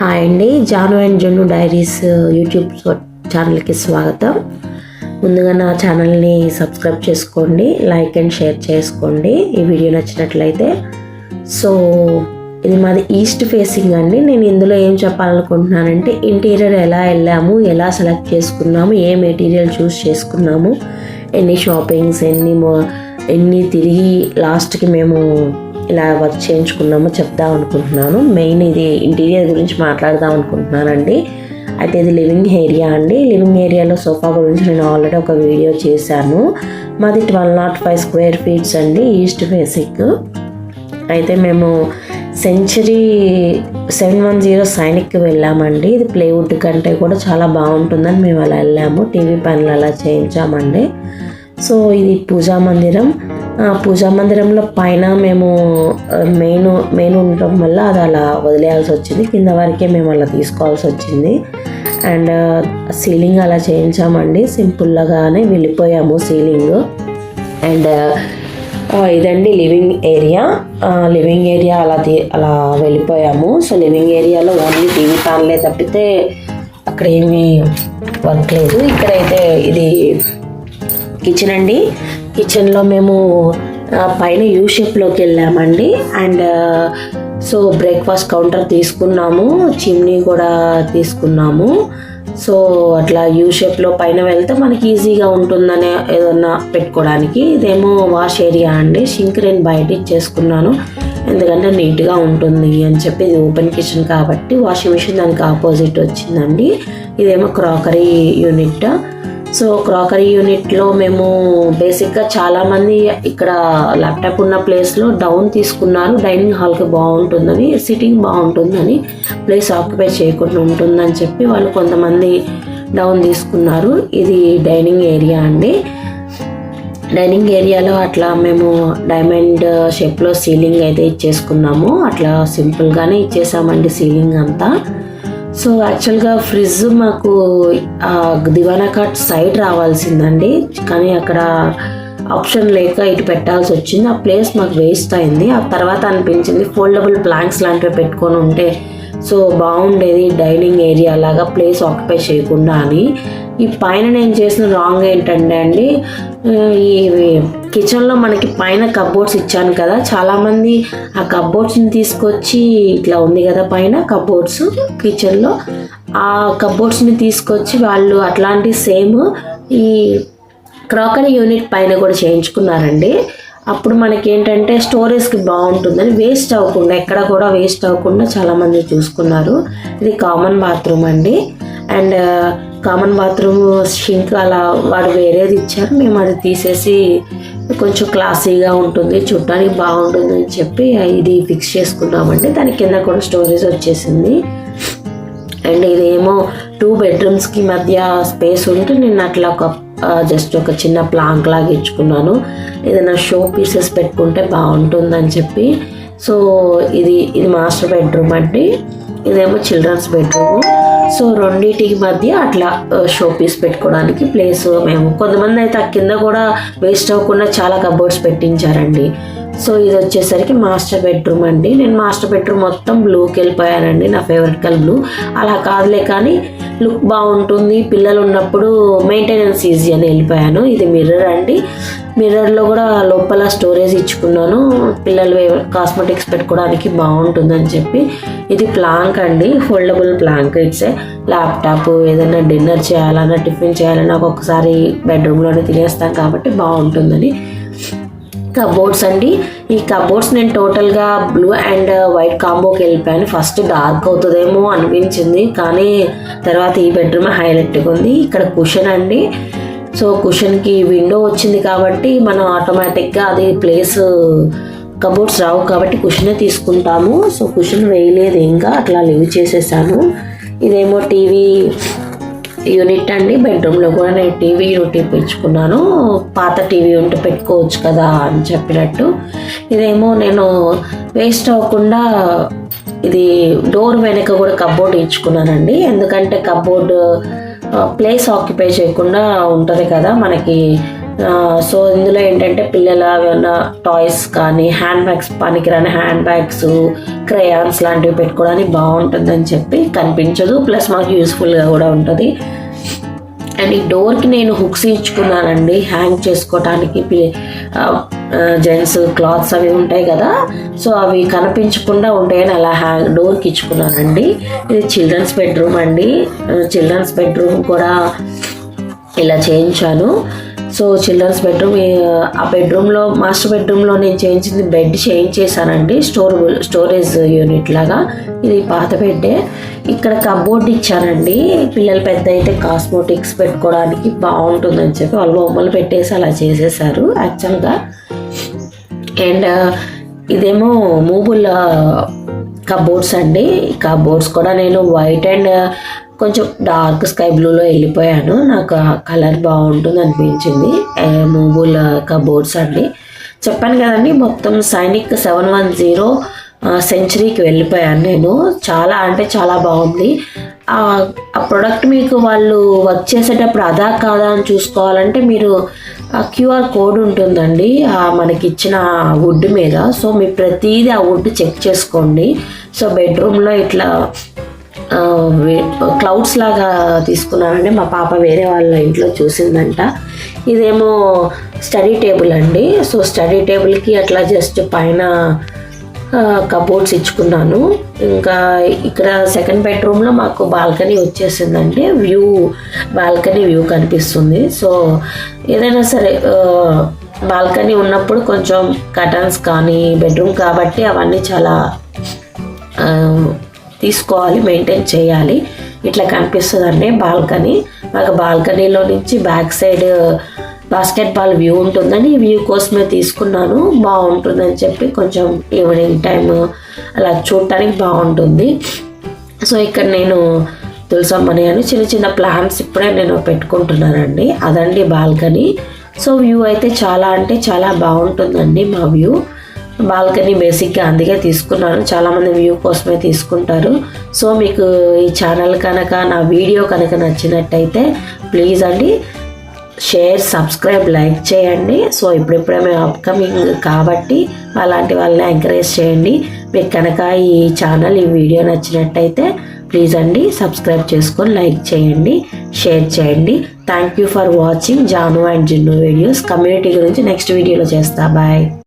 Hi అండి, Janu and జున్ను diaries YouTube ఛానల్కి స్వాగతం. ముందుగా నా ఛానల్ని సబ్స్క్రైబ్ చేసుకోండి, లైక్ అండ్ షేర్ చేసుకోండి ఈ వీడియో నచ్చినట్లయితే. సో ఇది మాది ఈస్ట్ ఫేసింగ్ అండి. నేను ఇందులో ఏం చెప్పాలనుకుంటున్నానంటే ఇంటీరియర్ ఎలా వెళ్ళాము, ఎలా సెలెక్ట్ చేసుకున్నాము, ఏ మెటీరియల్ చూస్ చేసుకున్నాము, ఎన్ని షాపింగ్స్, ఎన్ని తిరిగి లాస్ట్కి మేము ఇలా వర్క్ చేయించుకున్నామో చెప్దాం అనుకుంటున్నాను. మెయిన్ ఇది ఇంటీరియర్ గురించి మాట్లాడదాం అనుకుంటున్నానండి. అయితే ఇది లివింగ్ ఏరియా అండి. లివింగ్ ఏరియాలో సోఫా గురించి నేను ఆల్రెడీ ఒక వీడియో చేశాను. మాది 1205 స్క్వేర్ ఫీట్స్ అండి, ఈస్ట్ ఫేసింగ్. అయితే మేము సెంచరీ 710 సైనిక్కి వెళ్ళామండి. ఇది ప్లేవుడ్ కంటే కూడా చాలా బాగుంటుందని మేము అలా వెళ్ళాము. టీవీ పనులు అలా చేయించామండి. సో ఇది పూజా మందిరం. పూజా మందిరంలో పైన మేము మెయిన్ ఉండటం వల్ల అది అలా వదిలేయాల్సి వచ్చింది, కింద వరకే మేము అలా తీసుకోవాల్సి వచ్చింది. అండ్ సీలింగ్ అలా చేయించామండి, సింపుల్గానే వెళ్ళిపోయాము సీలింగ్. అండ్ ఇదండి లివింగ్ ఏరియా. లివింగ్ ఏరియా అలా వెళ్ళిపోయాము. సో లివింగ్ ఏరియాలో ఓన్లీ టీవీ ప్యానలే తప్పితే అక్కడ ఏమీ వర్క్ లేదు. ఇక్కడైతే ఇది కిచెన్ అండి. కిచెన్లో మేము పైన యూ షేప్లోకి వెళ్ళామండి. అండ్ సో బ్రేక్ఫాస్ట్ కౌంటర్ తీసుకున్నాము, చిమ్నీ కూడా తీసుకున్నాము. సో అట్లా యూ షేప్లో పైన వెళ్తే మనకి ఈజీగా ఉంటుందనే ఏదన్నా పెట్టుకోవడానికి. ఇదేమో వాష్ ఏరియా అండి. షింక్ నేను బయట ఇచ్చేసుకున్నాను ఎందుకంటే నీట్గా ఉంటుంది అని చెప్పి. ఇది ఓపెన్ కిచెన్ కాబట్టి వాషింగ్ మిషన్ దానికి ఆపోజిట్ వచ్చిందండి. ఇదేమో క్రాకరీ యూనిట్. సో క్రాకరీ యూనిట్లో మేము బేసిక్గా చాలామంది ఇక్కడ ల్యాప్టాప్ ఉన్న ప్లేస్లో డౌన్ తీసుకున్నారు. డైనింగ్ హాల్కి బాగుంటుందని, సిట్టింగ్ బాగుంటుందని, ప్లేస్ ఆక్యుపై చేయకుండా ఉంటుందని చెప్పి వాళ్ళు కొంతమంది డౌన్ తీసుకున్నారు. ఇది డైనింగ్ ఏరియా అండి. డైనింగ్ ఏరియాలో అట్లా మేము డైమండ్ షేప్లో సీలింగ్ అయితే ఇచ్చేసుకున్నాము. అట్లా సింపుల్గానే ఇచ్చేసామండి సీలింగ్ అంతా. సో యాక్చువల్గా ఫ్రిడ్జ్ మాకు దివానా కాట్ సైడ్ రావాల్సిందండి, కానీ అక్కడ ఆప్షన్ లేక ఇటు పెట్టాల్సి వచ్చింది. ఆ ప్లేస్ మాకు వేస్ట్ అయింది. ఆ తర్వాత అనిపించింది ఫోల్డబుల్ ప్లాంక్స్ లాంటివి పెట్టుకొని ఉంటే సో బాగుండేది డైనింగ్ ఏరియా లాగా, ప్లేస్ ఆక్యుపై చేయకుండా అని. ఈ పైన నేను చేసిన రాంగ్ ఏంటంటే అండి, ఈ కిచెన్లో మనకి పైన కప్బోర్డ్స్ ఇచ్చాను కదా, చాలామంది ఆ కప్బోర్డ్స్ని తీసుకొచ్చి ఇట్లా ఉంది కదా పైన కప్బోర్డ్స్ కిచెన్లో, ఆ కప్బోర్డ్స్ని తీసుకొచ్చి వాళ్ళు అట్లాంటి సేమ్ ఈ క్రాకరీ యూనిట్ పైన కూడా చేయించుకున్నారండి. అప్పుడు మనకి ఏంటంటే స్టోరేజ్కి బాగుంటుందని, వేస్ట్ అవ్వకుండా, ఎక్కడ కూడా వేస్ట్ అవ్వకుండా చాలామంది చూసుకున్నారు. ఇది కామన్ బాత్రూమ్ అండి. అండ్ కామన్ బాత్రూమ్ షింక్ అలా వాడు వేరేది ఇచ్చారు, మేము అది తీసేసి కొంచెం క్లాసీగా ఉంటుంది, చూడటానికి బాగుంటుంది అని చెప్పి ఇది ఫిక్స్ చేసుకున్నామండి. దాని కింద కూడా స్టోరేజ్ వచ్చేసింది. అండ్ ఇదేమో 2 బెడ్రూమ్స్కి మధ్య స్పేస్ ఉంటే నేను అట్లా జస్ట్ ఒక చిన్న ప్లాంక్ లాగా ఇచ్చుకున్నాను, ఏదైనా షో పీసెస్ పెట్టుకుంటే బాగుంటుందని చెప్పి. సో ఇది మాస్టర్ బెడ్రూమ్ అండి. ఇదేమో చిల్డ్రన్స్ బెడ్రూమ్. సో రెండింటికి మధ్య అట్లా షో పీస్ పెట్టుకోవడానికి ప్లేస్. మేము కొంతమంది అయితే ఆ కింద కూడా వేస్ట్ అవ్వకుండా చాలా కబోర్డ్స్ పెట్టించారండి. సో ఇది వచ్చేసరికి మాస్టర్ బెడ్రూమ్ అండి. నేను మాస్టర్ బెడ్రూమ్ మొత్తం బ్లూకి వెళ్ళిపోయానండి, నా ఫేవరెట్ కలర్ బ్లూ. అలా కాదులే కానీ లుక్ బాగుంటుంది, పిల్లలు ఉన్నప్పుడు మెయింటెనెన్స్ ఈజీ అని వెళ్ళిపోయాను. ఇది మిర్రర్ అండి. మిర్రర్లో కూడా లోపల స్టోరేజ్ ఇచ్చుకున్నాను, పిల్లలు కాస్మెటిక్స్ పెట్టుకోవడానికి బాగుంటుందని చెప్పి. ఇది ప్లాంక్ అండి, ఫోల్డబుల్ ప్లాంక్. ఇట్స్ ల్యాప్టాప్, ఏదైనా డిన్నర్ చేయాలన్నా, టిఫిన్ చేయాలన్నా ఒక్కొక్కసారి బెడ్రూమ్లోనే తినేస్తాం కాబట్టి బాగుంటుందని. కబోర్డ్స్ అండి. ఈ కబోర్డ్స్ నేను టోటల్గా బ్లూ అండ్ వైట్ కాంబోకి వెళ్ళిపోయాను. ఫస్ట్ డార్క్ అవుతుందేమో అనిపించింది, కానీ తర్వాత ఈ బెడ్రూమ్ హైలైట్గా ఉంది. ఇక్కడ కుషన్ అండి. సో కుషన్కి విండో వచ్చింది కాబట్టి మనం ఆటోమేటిక్గా అది ప్లేస్ కబోర్డ్స్ రావు కాబట్టి కుషనే తీసుకుంటాము. సో కుషన్ వేయలేదు, ఇంకా అట్లా లీవ్ చేసేసాను. ఇదేమో టీవీ యూనిట్ అండి. బెడ్రూమ్లో కూడా నేను టీవీ యూనిట్ పెంచుకున్నాను, పాత టీవీ ఉంటే పెట్టుకోవచ్చు కదా అని చెప్పినట్టు. ఇదేమో నేను వేస్ట్ అవ్వకుండా ఇది డోర్ వెనక కూడా కబోర్డ్ ఇచ్చుకున్నానండి, ఎందుకంటే కబోర్డ్ ప్లేస్ ఆక్యుపై చేయకుండా ఉంటుంది కదా మనకి. సో ఇందులో ఏంటంటే పిల్లల ఏమైనా టాయ్స్ కానీ హ్యాండ్ బ్యాగ్స్, పనికిరాని హ్యాండ్ బ్యాగ్స్, క్రయాన్స్ లాంటివి పెట్టుకోవడానికి బాగుంటుందని చెప్పి కనిపించదు, ప్లస్ మాకు యూస్ఫుల్గా కూడా ఉంటుంది. అండ్ ఈ డోర్కి నేను హుక్స్ ఇచ్చుకున్నానండి హ్యాంగ్ చేసుకోవటానికి. జెంట్స్ క్లాత్స్ అవి ఉంటాయి కదా, సో అవి కనిపించకుండా ఉంటాయని అలా డోర్కి ఇచ్చుకున్నానండి. ఇది చిల్డ్రన్స్ బెడ్రూమ్ అండి. చిల్డ్రన్స్ బెడ్రూమ్ కూడా ఇలా చేయించాను. సో చిల్డ్రన్స్ బెడ్రూమ్, ఆ బెడ్రూమ్లో మాస్టర్ బెడ్రూమ్లో నేను చేయించింది బెడ్ చేయించేసానండి, స్టోరేజ్ యూనిట్ లాగా. ఇది పాత బెడ్డే. ఇక్కడ కబోర్డ్ ఇచ్చానండి, పిల్లలు పెద్ద అయితే కాస్మోటిక్స్ పెట్టుకోవడానికి బాగుంటుందని చెప్పి వాళ్ళు బొమ్మలు పెట్టేసి అలా చేసేసారు యాక్చువల్గా. అండ్ ఇదేమో మూబుల్ కబోర్డ్స్ అండి. కబోర్డ్స్ కూడా నేను వైట్ అండ్ కొంచెం డార్క్ స్కై బ్లూలో వెళ్ళిపోయాను, నాకు ఆ కలర్ బాగుంటుంది అనిపించింది. మూబుల్ కబోర్డ్స్ అండి. చెప్పాను కదండి, మొత్తం సైనిక్ 710 సెంచరీకి వెళ్ళిపోయాను నేను. చాలా అంటే చాలా బాగుంది. ఆ ప్రోడక్ట్ మీకు వాళ్ళు వర్క్ చేసేటప్పుడు అదా కాదా అని చూసుకోవాలంటే మీరు క్యూఆర్ కోడ్ ఉంటుందండి మనకి ఇచ్చిన వుడ్ మీద. సో మీ ప్రతిదీ ఆ వుడ్ చెక్ చేసుకోండి. సో బెడ్రూమ్లో ఇట్లా క్లౌడ్స్ లాగా తీసుకున్నానండి, మా పాప వేరే వాళ్ళ ఇంట్లో చూసిందంట. ఇదేమో స్టడీ టేబుల్ అండి. సో స్టడీ టేబుల్కి అట్లా జస్ట్ పైన కబోర్డ్స్ ఇచ్చుకున్నాను. ఇంకా ఇక్కడ సెకండ్ బెడ్రూమ్లో మాకు బాల్కనీ వచ్చేసిందండి, బాల్కనీ వ్యూ కనిపిస్తుంది. సో ఏదైనా సరే బాల్కనీ ఉన్నప్పుడు కొంచెం కర్టన్స్ కానీ, బెడ్రూమ్ కాబట్టి అవన్నీ చాలా తీసుకోవాలి, మెయింటైన్ చేయాలి. ఇట్లా కనిపిస్తుందండి బాల్కనీ. మాకు బాల్కనీలో నుంచి బ్యాక్ సైడ్ బాస్కెట్బాల్ వ్యూ ఉంటుందని ఈ వ్యూ కోసమే తీసుకున్నాను. బాగుంటుందని చెప్పి కొంచెం ఈవినింగ్ టైం అలా చూడటానికి బాగుంటుంది. సో ఇక్కడ నేను తులసమ్మని అని చిన్న చిన్న ప్లాంట్స్ ఇప్పుడే నేను పెట్టుకుంటున్నానండి. అదండి బాల్కనీ. సో వ్యూ అయితే చాలా అంటే చాలా బాగుంటుందండి మా వ్యూ. బాల్కనీ బేసిక్గా అందుకే తీసుకున్నాను, చాలామంది వ్యూ కోసమే తీసుకుంటారు. సో మీకు ఈ ఛానల్ కనుక, నా వీడియో కనుక నచ్చినట్టయితే ప్లీజ్ అండి షేర్, సబ్స్క్రైబ్, లైక్ చేయండి. సో ఇప్పుడిప్పుడే మేము అప్కమింగ్ కాబట్టి అలాంటి వాళ్ళని ఎంకరేజ్ చేయండి. మీకు కనుక ఈ ఛానల్, ఈ వీడియో నచ్చినట్టయితే ప్లీజ్ అండి సబ్స్క్రైబ్ చేసుకొని లైక్ చేయండి, షేర్ చేయండి. Thank you for watching Janu and Jinnu videos. Community గురించి నెక్స్ట్ వీడియోలో చేస్తా. బాయ్.